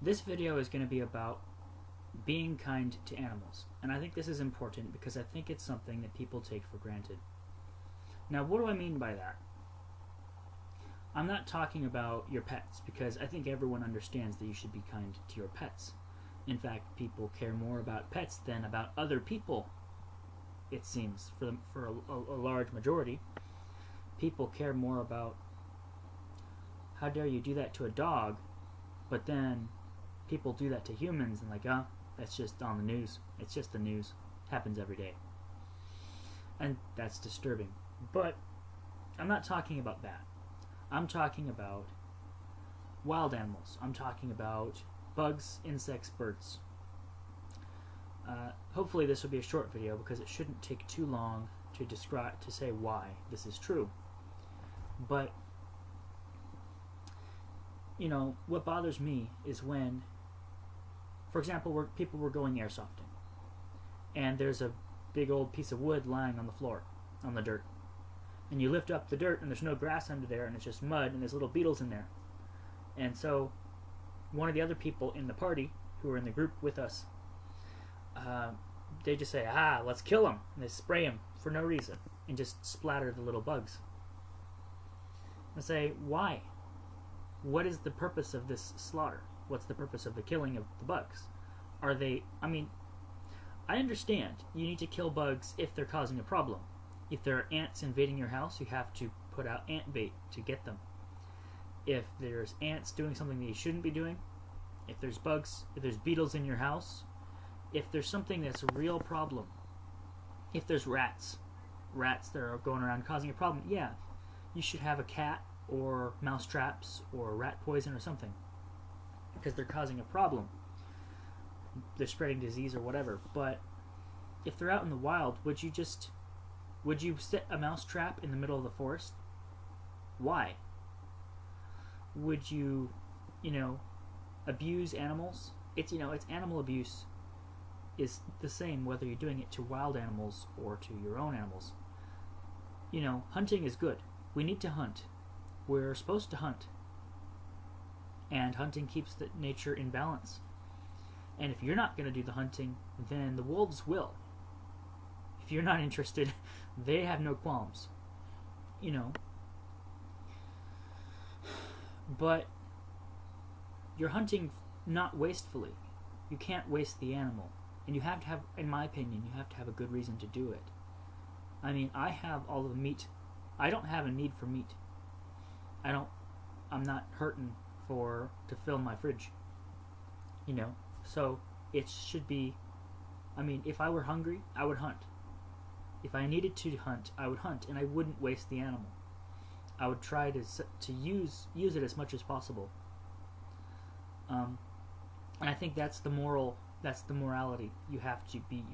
This video is going to be about being kind to animals, and I think this is important because I think it's something that people take for granted. Now, what do I mean by that? I'm not talking about your pets, because I think everyone understands that you should be kind to your pets. In fact, people care more about pets than about other people, it seems, for a large majority. People care more about, how dare you do that to a dog, but then people do that to humans and that's just on the news. It's just the news. Happens every day. And that's disturbing. But I'm not talking about that. I'm talking about wild animals. I'm talking about bugs, insects, birds. Hopefully this will be a short video because it shouldn't take too long to say why this is true. But what bothers me is when, for example, people were going airsofting, and there's a big old piece of wood lying on the floor, on the dirt. And you lift up the dirt, and there's no grass under there, and it's just mud, and there's little beetles in there. And so one of the other people in the party, who were in the group with us, they just say, let's kill him. And they spray him for no reason, and just splatter the little bugs. I say, why? What is the purpose of this slaughter? What's the purpose of the killing of the bugs? I understand you need to kill bugs if they're causing a problem. If there are ants invading your house, you have to put out ant bait to get them. If there's ants doing something that you shouldn't be doing, if there's bugs, if there's beetles in your house, if there's something that's a real problem, if there's rats that are going around causing a problem, you should have a cat or mouse traps or rat poison or something, because they're causing a problem. They're spreading disease or whatever. But if they're out in the wild, would you set a mouse trap in the middle of the forest? Why? Would you, abuse animals? It's animal abuse is the same whether you're doing it to wild animals or to your own animals. Hunting is good. We need to hunt. We're supposed to hunt. And hunting keeps the nature in balance. And if you're not going to do the hunting, then the wolves will. If you're not interested, they have no qualms. But you're hunting not wastefully. You can't waste the animal. And you have to have, in my opinion, you have to have a good reason to do it. I have all the meat. I don't have a need for meat. I'm not hurting to fill my fridge. So it should be, if I were hungry, I would hunt. If I needed to hunt, I would hunt, and I wouldn't waste the animal. I would try to use it as much as possible. And I think that's the morality. You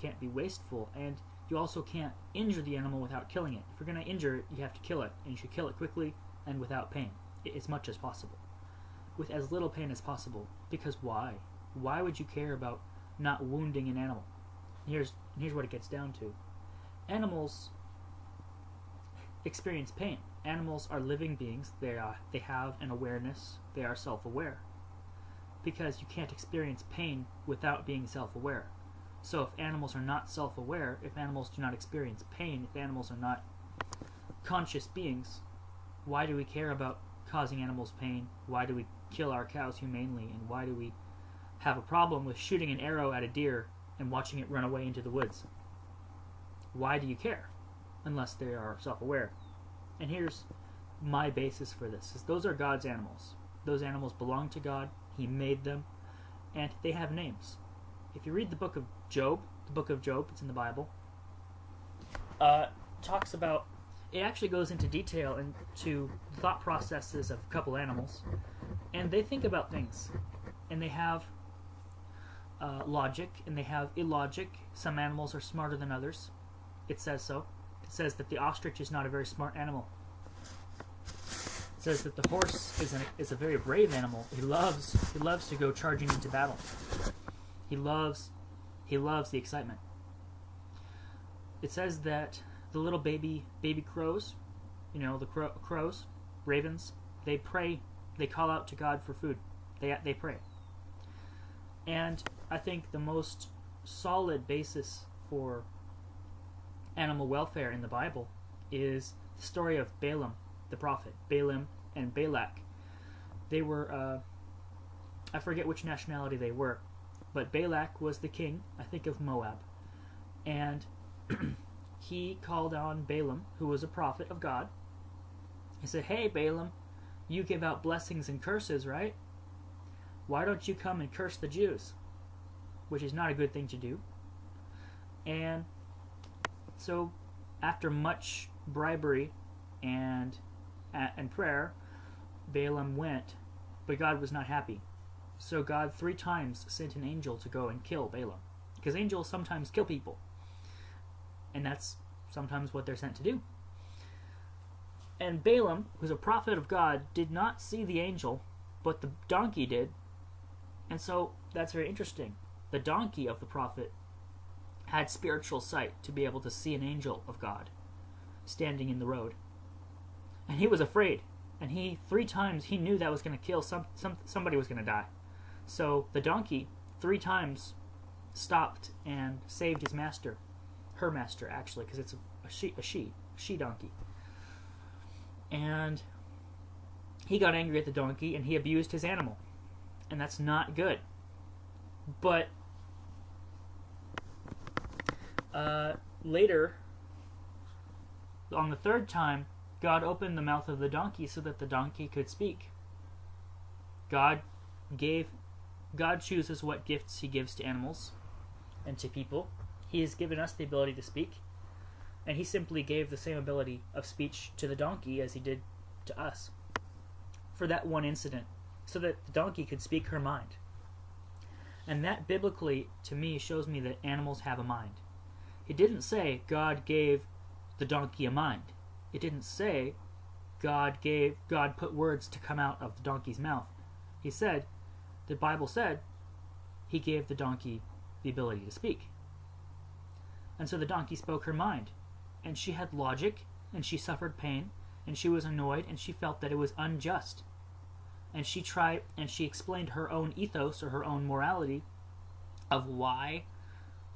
can't be wasteful, and you also can't injure the animal without killing it. If you're going to injure it, you have to kill it, and you should kill it quickly and without pain, as much as possible. With as little pain as possible. Because why? Why would you care about not wounding an animal? Here's what it gets down to. Animals experience pain. Animals are living beings. They have an awareness. They are self-aware. Because you can't experience pain without being self-aware. So if animals are not self-aware, if animals do not experience pain, if animals are not conscious beings, why do we care about causing animals pain? Why do we kill our cows humanely? And why do we have a problem with shooting an arrow at a deer and watching it run away into the woods? Why do you care? Unless they are self-aware. And here's my basis for this. Those are God's animals. Those animals belong to God. He made them. And they have names. If you read the book of Job, it's in the Bible, talks about, it actually goes into detail into the thought processes of a couple animals. And they think about things. And they have logic, and they have illogic. Some animals are smarter than others. It says so. It says that the ostrich is not a very smart animal. It says that the horse is a very brave animal. He loves to go charging into battle. He loves the excitement. It says that the little baby crows, the crows, ravens, they pray, they call out to God for food. They pray. And I think the most solid basis for animal welfare in the Bible is the story of Balaam, the prophet. Balaam and Balak. They were, I forget which nationality they were, but Balak was the king, I think, of Moab. And he called on Balaam, who was a prophet of God. He said, "Hey, Balaam, you give out blessings and curses, right? Why don't you come and curse the Jews?" Which is not a good thing to do. And so, after much bribery and prayer, Balaam went, but God was not happy. So God 3 times sent an angel to go and kill Balaam, because angels sometimes kill people, and that's sometimes what they're sent to do. And Balaam, who's a prophet of God, did not see the angel, but the donkey did. And so that's very interesting. The donkey of the prophet had spiritual sight to be able to see an angel of God standing in the road. And he was afraid. And he 3 times he knew that was going to kill somebody was going to die. So the donkey 3 times stopped and saved his master, her master actually, because it's a she donkey. And he got angry at the donkey and he abused his animal, and that's not good. But later, on the 3rd time, God opened the mouth of the donkey so that the donkey could speak. God chooses what gifts he gives to animals and to people. He has given us the ability to speak, and he simply gave the same ability of speech to the donkey as he did to us for that one incident, so that the donkey could speak her mind. And that biblically, to me, shows me that animals have a mind. It didn't say God gave the donkey a mind. It didn't say God put words to come out of the donkey's mouth. He said, the Bible said, he gave the donkey the ability to speak. And so the donkey spoke her mind. And she had logic, and she suffered pain, and she was annoyed, and she felt that it was unjust. And she explained her own ethos, or her own morality, of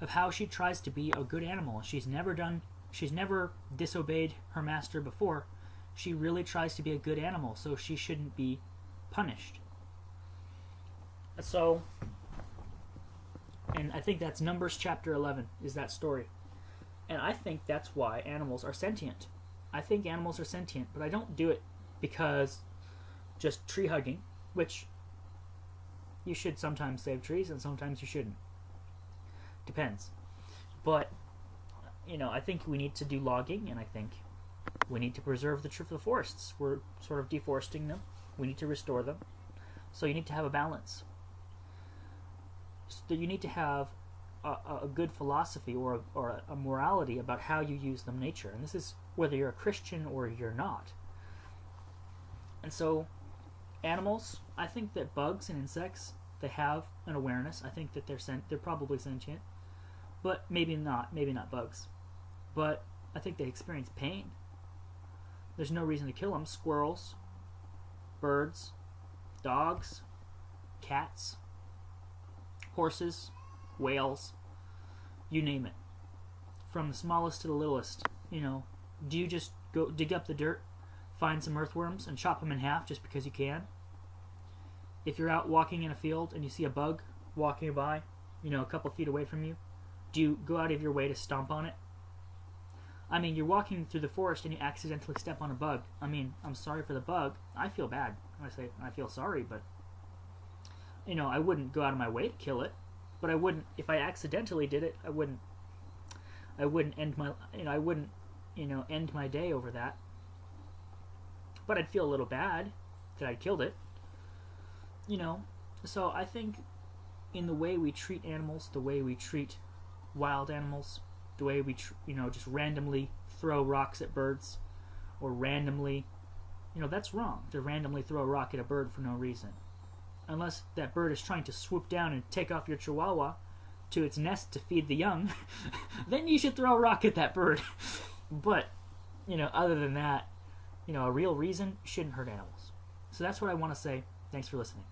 how she tries to be a good animal. She's never disobeyed her master before. She really tries to be a good animal, so she shouldn't be punished. So, and I think that's Numbers chapter 11, is that story. And I think that's why animals are sentient. I think animals are sentient, but I don't do it because just tree hugging, which you should sometimes save trees and sometimes you shouldn't. Depends. But, I think we need to do logging, and I think we need to preserve the forests. We're sort of deforesting them. We need to restore them. So you need to have a balance. So you need to have a good philosophy or a morality about how you use the nature. And this is whether you're a Christian or you're not. And so animals, I think that bugs and insects, they have an awareness. I think that they're probably sentient. But maybe not bugs. But I think they experience pain. There's no reason to kill them. Squirrels, birds, dogs, cats, horses, whales, you name it. From the smallest to the littlest. Do you just go dig up the dirt, find some earthworms, and chop them in half just because you can? If you're out walking in a field and you see a bug walking by, a couple feet away from you, do you go out of your way to stomp on it? I mean, you're walking through the forest and you accidentally step on a bug. I mean, I'm sorry for the bug. I feel bad. I feel sorry, but I wouldn't go out of my way to kill it. But I wouldn't, if I accidentally did it, I wouldn't end my day over that. But I'd feel a little bad that I'd killed it. So I think in the way we treat animals, the way we treat wild animals, the way we just randomly throw rocks at birds, or randomly, that's wrong to randomly throw a rock at a bird for no reason. Unless that bird is trying to swoop down and take off your chihuahua to its nest to feed the young, then you should throw a rock at that bird. But, other than that, a real reason shouldn't hurt animals. So that's what I want to say. Thanks for listening.